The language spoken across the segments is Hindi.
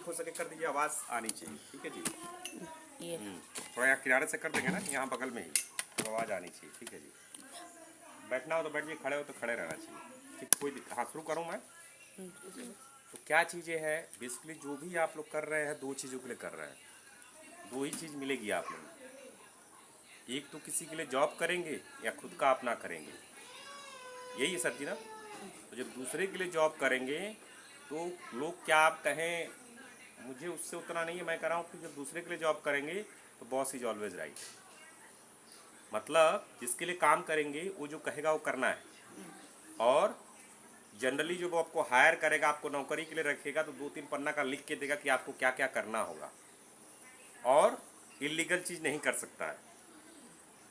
हो सके कर दीजिए, आवाज़ आनी चाहिए। ठीक है जी। ये थोड़ा यहाँ किनारे से कर देंगे ना, यहाँ बगल में ही तो आवाज़ आनी चाहिए। ठीक है जी। बैठना हो तो बैठ जाइए, खड़े हो तो खड़े रहना चाहिए। ठीक, कोई हाँ शुरू करूँ मैं? तो क्या चीज़ें हैं बेसिकली जो भी आप लोग कर रहे हैं, दो चीज़ों के लिए कर रहे हैं, दो ही चीज़ मिलेगी आप लोग। एक तो किसी के लिए जॉब करेंगे या खुद का अपना करेंगे, यही है सर जी ना। तो जब दूसरे के लिए जॉब करेंगे तो लोग क्या आप कहें, मुझे उससे उतना नहीं है, मैं कह रहा हूँ कि जब दूसरे के लिए जॉब करेंगे तो बॉस इज ऑलवेज राइट। मतलब जिसके लिए काम करेंगे वो जो कहेगा वो करना है। और जनरली जो वो आपको हायर करेगा, आपको नौकरी के लिए रखेगा तो 2-3 पन्ना का लिख के देगा कि आपको क्या क्या करना होगा, और इलीगल चीज़ नहीं कर सकता है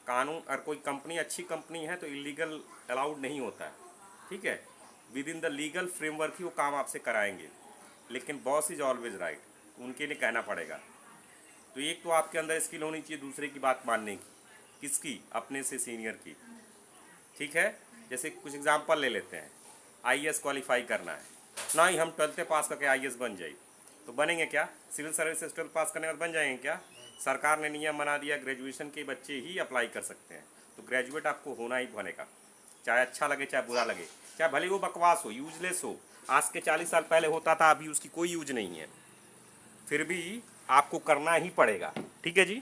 कानून। और कोई कंपनी अच्छी कंपनी है तो इलीगल अलाउड नहीं होता है। ठीक है, within the legal framework ही वो काम आपसे कराएंगे, लेकिन बॉस इज ऑलवेज राइट, उनके लिए कहना पड़ेगा। तो एक तो आपके अंदर स्किल होनी चाहिए दूसरे की बात मानने की। किसकी? अपने से सीनियर की। ठीक है, जैसे कुछ एग्जांपल ले लेते हैं। आईएएस क्वालिफाई करना है, ना ही हम 12th पास करके आईएएस बन जाए तो बनेंगे क्या? सिविल सर्विसेज 12th पास करने के बाद बन जाएंगे क्या? सरकार ने नियम बना दिया ग्रेजुएशन के बच्चे ही अप्लाई कर सकते हैं। तो ग्रेजुएट आपको होना ही बनेगा, चाहे अच्छा लगे चाहे बुरा लगे, चाहे भले वो बकवास हो, यूजलेस हो। आज के 40 साल पहले होता था, अभी उसकी कोई यूज नहीं है, फिर भी आपको करना ही पड़ेगा। ठीक है जी,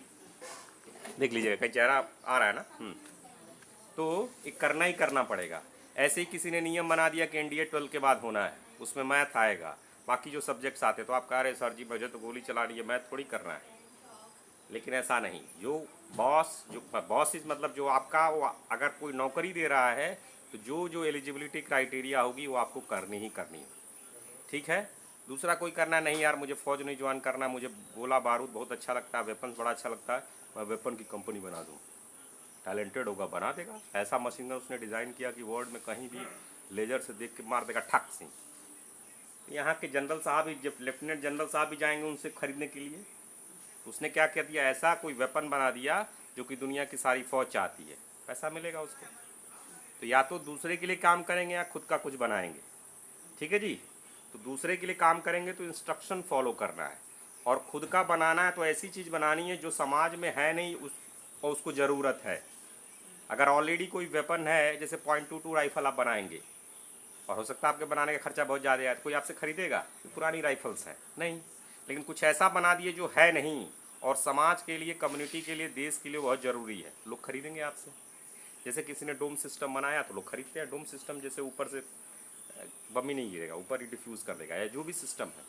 देख लीजिएगा कहीं चेहरा आ रहा है ना। तो एक करना ही करना पड़ेगा। ऐसे ही किसी ने नियम बना दिया कि एनडीए 12 के बाद होना है, उसमें मैथ आएगा, बाकी जो सब्जेक्ट्स आते तो आप कह रहे सर जी मुझे तो गोली चलानी है, मैथ थोड़ी करना है। लेकिन ऐसा नहीं, जो बॉस इज मतलब जो आपका वो अगर कोई नौकरी दे रहा है तो जो जो एलिजिबिलिटी क्राइटेरिया होगी वो आपको करनी ही करनी है। ठीक है, दूसरा कोई करना नहीं यार मुझे फौज नहीं ज्वाइन करना, मुझे गोला बारूद बहुत अच्छा लगता है, वेपन्स बड़ा अच्छा लगता है, मैं वेपन की कंपनी बना दूँ। टैलेंटेड होगा बना देगा। ऐसा मशीन गन उसने डिज़ाइन किया कि वर्ल्ड में कहीं भी लेजर से देख के मार देगा ठक से। यहाँ के जनरल साहब ही, जब लेफ्टिनेंट जनरल साहब भी जाएंगे उनसे खरीदने के लिए, उसने क्या कर दिया, ऐसा कोई वेपन बना दिया जो कि दुनिया की सारी फौज चाहती है, पैसा मिलेगा उसको। तो या तो दूसरे के लिए काम करेंगे या खुद का कुछ बनाएंगे। ठीक है जी, तो दूसरे के लिए काम करेंगे तो इंस्ट्रक्शन फॉलो करना है, और खुद का बनाना है तो ऐसी चीज़ बनानी है जो समाज में है नहीं और उसको ज़रूरत है। अगर ऑलरेडी कोई वेपन है, जैसे .22 राइफल आप बनाएंगे, और हो सकता है आपके बनाने का खर्चा बहुत ज़्यादा है, तो कोई आपसे खरीदेगा? पुरानी राइफल्स हैं नहीं। लेकिन कुछ ऐसा बना दिए जो है नहीं और समाज के लिए, कम्युनिटी के लिए, देश के लिए बहुत ज़रूरी है, लोग खरीदेंगे आपसे। जैसे किसी ने डोम सिस्टम बनाया तो लोग खरीदते हैं। डोम सिस्टम जैसे ऊपर से बम ही नहीं गिरेगा, ऊपर ही डिफ्यूज़ कर देगा, या जो भी सिस्टम है।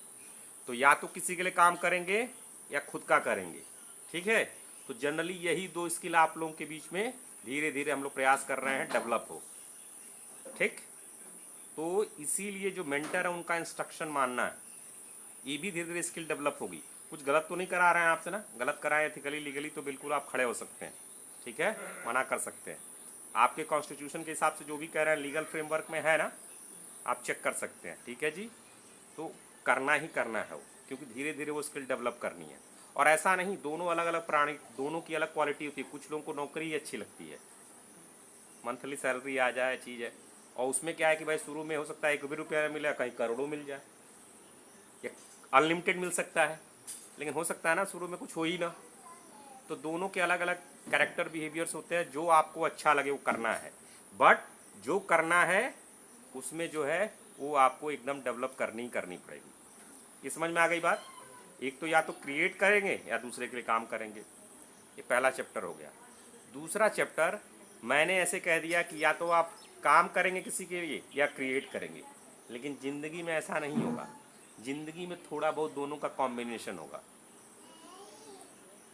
तो या तो किसी के लिए काम करेंगे या खुद का करेंगे। ठीक है, तो जनरली यही दो स्किल आप लोगों के बीच में धीरे धीरे हम लोग प्रयास कर रहे हैं डेवलप हो। ठीक, तो इसीलिए जो मेंटर है उनका इंस्ट्रक्शन मानना है, ये भी धीरे धीरे स्किल डेवलप होगी। कुछ गलत तो नहीं करा रहे हैं आपसे ना, गलत कराएं एथिकली लीगली तो बिल्कुल आप खड़े हो सकते हैं। ठीक है, मना कर सकते हैं, आपके कॉन्स्टिट्यूशन के हिसाब से जो भी कह रहे हैं लीगल फ्रेमवर्क में है ना, आप चेक कर सकते हैं। ठीक है जी, तो करना ही करना है वो, क्योंकि धीरे धीरे वो स्किल डेवलप करनी है। और ऐसा नहीं, दोनों अलग अलग प्राणी, दोनों की अलग क्वालिटी होती है। कुछ लोगों को नौकरी ही अच्छी लगती है, मंथली सैलरी आ जाए चीज़ है, और उसमें क्या है कि भाई शुरू में हो सकता है 1 भी रुपया मिले, कहीं करोड़ों मिल जाए, या अनलिमिटेड मिल सकता है, लेकिन हो सकता है ना शुरू में कुछ हो ही ना। तो दोनों के अलग अलग कैरेक्टर बिहेवियर्स होते हैं, जो आपको अच्छा लगे वो करना है, बट जो करना है उसमें जो है वो आपको एकदम डेवलप करनी ही करनी पड़ेगी। ये समझ में आ गई बात? एक तो या तो क्रिएट करेंगे या दूसरे के लिए काम करेंगे, ये पहला चैप्टर हो गया। दूसरा चैप्टर मैंने ऐसे कह दिया कि या तो आप काम करेंगे किसी के लिए या क्रिएट करेंगे, लेकिन ज़िंदगी में ऐसा नहीं होगा। ज़िंदगी में थोड़ा बहुत दोनों का कॉम्बिनेशन होगा,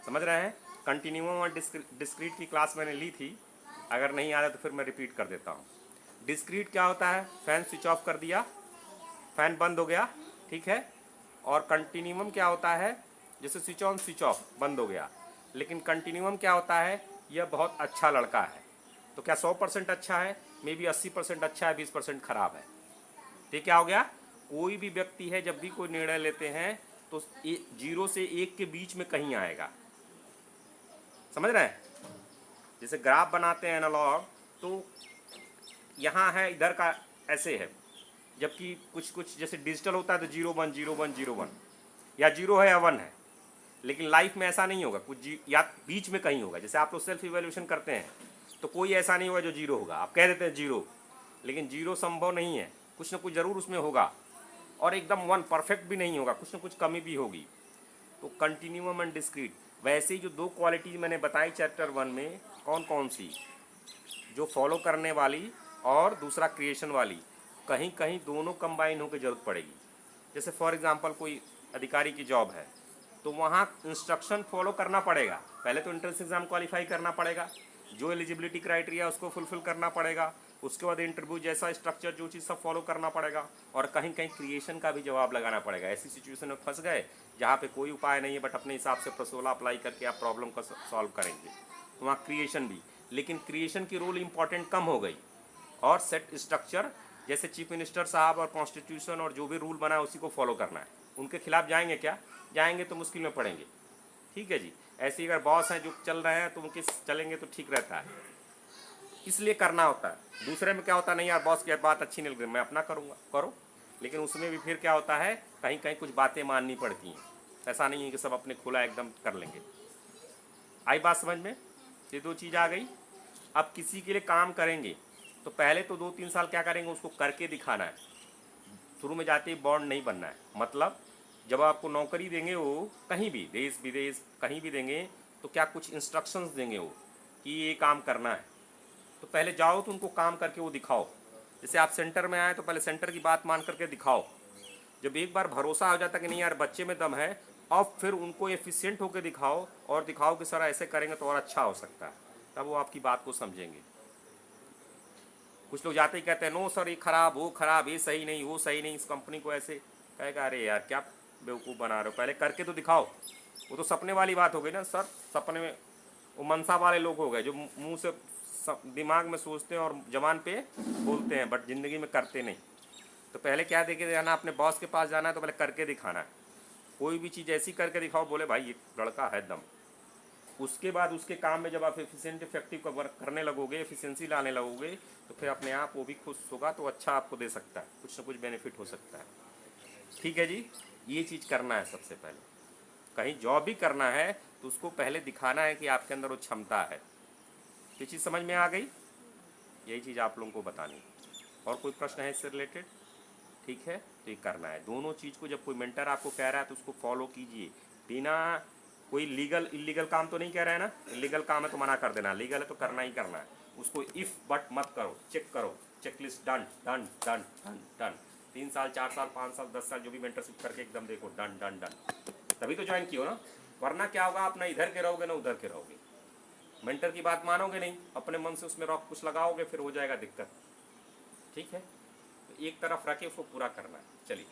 समझ रहे हैं? कंटिन्यूम और डिस्क्रीट की क्लास मैंने ली थी, अगर नहीं आ रहा तो फिर मैं रिपीट कर देता हूँ। डिस्क्रीट क्या होता है? फैन स्विच ऑफ कर दिया, फैन बंद हो गया, ठीक है। और कंटिन्यूम क्या होता है? जैसे स्विच ऑन स्विच ऑफ बंद हो गया। लेकिन कंटिन्यूम क्या होता है? यह बहुत अच्छा लड़का है, तो क्या 100% अच्छा है? मे बी 80% अच्छा है, 20% खराब है। तो क्या हो गया? कोई भी व्यक्ति है जब भी कोई निर्णय लेते हैं तो 0 से 1 के बीच में कहीं आएगा, समझ रहे हैं? जैसे ग्राफ बनाते हैं एनालॉग, तो यहाँ है, इधर का ऐसे है, जबकि कुछ कुछ जैसे डिजिटल होता है तो 0 1 0 1 0 1, या 0 है या 1 है। लेकिन लाइफ में ऐसा नहीं होगा, कुछ या बीच में कहीं होगा। जैसे आप लोग सेल्फ इवेल्यूशन करते हैं तो कोई ऐसा नहीं होगा जो 0 होगा। आप कह देते हैं 0, लेकिन 0 संभव नहीं है, कुछ ना कुछ ज़रूर उसमें होगा। और एकदम 1 परफेक्ट भी नहीं होगा, कुछ ना कुछ कमी भी होगी। तो कंटिन्यूम एंड डिस्क्रीट, वैसे ही जो 2 क्वालिटीज मैंने बताई चैप्टर 1 में, कौन कौन सी, जो फॉलो करने वाली और दूसरा क्रिएशन वाली, कहीं कहीं दोनों कंबाइन होकर जरूरत पड़ेगी। जैसे फॉर एग्जांपल कोई अधिकारी की जॉब है तो वहाँ इंस्ट्रक्शन फॉलो करना पड़ेगा। पहले तो एंट्रेंस एग्जाम क्वालिफाई करना पड़ेगा, जो एलिजिबिलिटी क्राइटेरिया उसको फुलफिल करना पड़ेगा, उसके बाद इंटरव्यू जैसा स्ट्रक्चर जो चीज़ सब फॉलो करना पड़ेगा, और कहीं कहीं क्रिएशन का भी जवाब लगाना पड़ेगा। ऐसी सिचुएशन में फंस गए जहाँ पे कोई उपाय नहीं है, बट अपने हिसाब से प्रोसोला अप्लाई करके आप प्रॉब्लम को सॉल्व करेंगे, तो वहाँ क्रिएशन भी। लेकिन क्रिएशन की रोल इंपॉर्टेंट कम हो गई, और सेट स्ट्रक्चर जैसे चीफ मिनिस्टर साहब और कॉन्स्टिट्यूशन और जो भी रूल बना है उसी को फॉलो करना है। उनके खिलाफ जाएंगे क्या? जाएंगे तो मुश्किल में पड़ेंगे। ठीक है जी। ऐसे ही अगर बॉस हैं जो चल रहे हैं तो उनके चलेंगे तो ठीक रहता है, इसलिए करना होता है। दूसरे में क्या होता है, नहीं यार बॉस की बात अच्छी नहीं लग रही, मैं अपना करूँगा, करो। लेकिन उसमें भी फिर क्या होता है, कहीं कहीं कुछ बातें माननी पड़ती हैं। ऐसा नहीं है कि सब अपने खुला एकदम कर लेंगे। आई बात समझ में? ये 2 चीज़ आ गई। अब किसी के लिए काम करेंगे तो पहले तो 2-3 साल क्या करेंगे, उसको करके दिखाना है। शुरू में जाते ही बॉन्ड नहीं बनना है। मतलब जब आपको नौकरी देंगे वो, कहीं भी देश विदेश कहीं भी देंगे, तो क्या कुछ इंस्ट्रक्शंस देंगे वो कि ये काम करना है, तो पहले जाओ तो उनको काम करके वो दिखाओ। जैसे आप सेंटर में आए तो पहले सेंटर की बात मान करके दिखाओ। जब एक बार भरोसा हो जाता कि नहीं यार बच्चे में दम है, अब फिर उनको एफिशिएंट होकर दिखाओ, और दिखाओ कि सर ऐसे करेंगे तो और अच्छा हो सकता है, तब वो आपकी बात को समझेंगे। कुछ लोग जाते ही कहते हैं नो सर ये खराब, वो खराब, ये सही नहीं, वो सही नहीं, इस कंपनी को ऐसे कहेगा। अरे यार क्या बेवकूफ़ बना रहे हो, पहले करके तो दिखाओ। वो तो सपने वाली बात हो गई ना सर, सपने में वो मनसा वाले लोग हो गए जो मुंह से दिमाग में सोचते हैं और जबान पे बोलते हैं, बट ज़िंदगी में करते नहीं। तो पहले क्या देके जाना, अपने बॉस के पास जाना है तो पहले करके दिखाना है। कोई भी चीज़ ऐसी करके दिखाओ, बोले भाई ये लड़का है दम। उसके बाद उसके काम में जब आप एफिशिएंट इफेक्टिव वर्क करने लगोगे, एफिशिएंसी लाने लगोगे, तो फिर अपने आप वो भी खुश होगा, तो अच्छा आपको दे सकता है, कुछ ना कुछ बेनिफिट हो सकता है। ठीक है जी। ये चीज़ करना है सबसे पहले। कहीं जॉब भी करना है तो उसको पहले दिखाना है कि आपके अंदर वो क्षमता है। ये चीज़ समझ में आ गई? यही चीज़ आप लोगों को बतानी। और कोई प्रश्न है इससे रिलेटेड? ठीक है, तो ये करना है दोनों चीज़ को। जब कोई मेंटर आपको कह रहा है तो उसको फॉलो कीजिए, बिना कोई लीगल इलीगल काम तो नहीं कह रहे हैं ना। इलीगल काम है तो मना कर देना, लीगल है तो करना ही करना है उसको। इफ़ बट मत करो, चेक करो, checklist done done done done done. 3 साल 4 साल 5 साल 10 साल जो भी मेंटरशिप करके एकदम देखो डन डन डन, तभी तो ज्वाइन किया ना। वरना क्या होगा, आप ना इधर के रहोगे ना उधर के रहोगे, मेंटर की बात मानोगे नहीं, अपने मन से उसमें रॉक कुछ लगाओगे, फिर हो जाएगा दिक्कत। ठीक है, तो एक तरफ रखे उसको पूरा करना है। चलिए।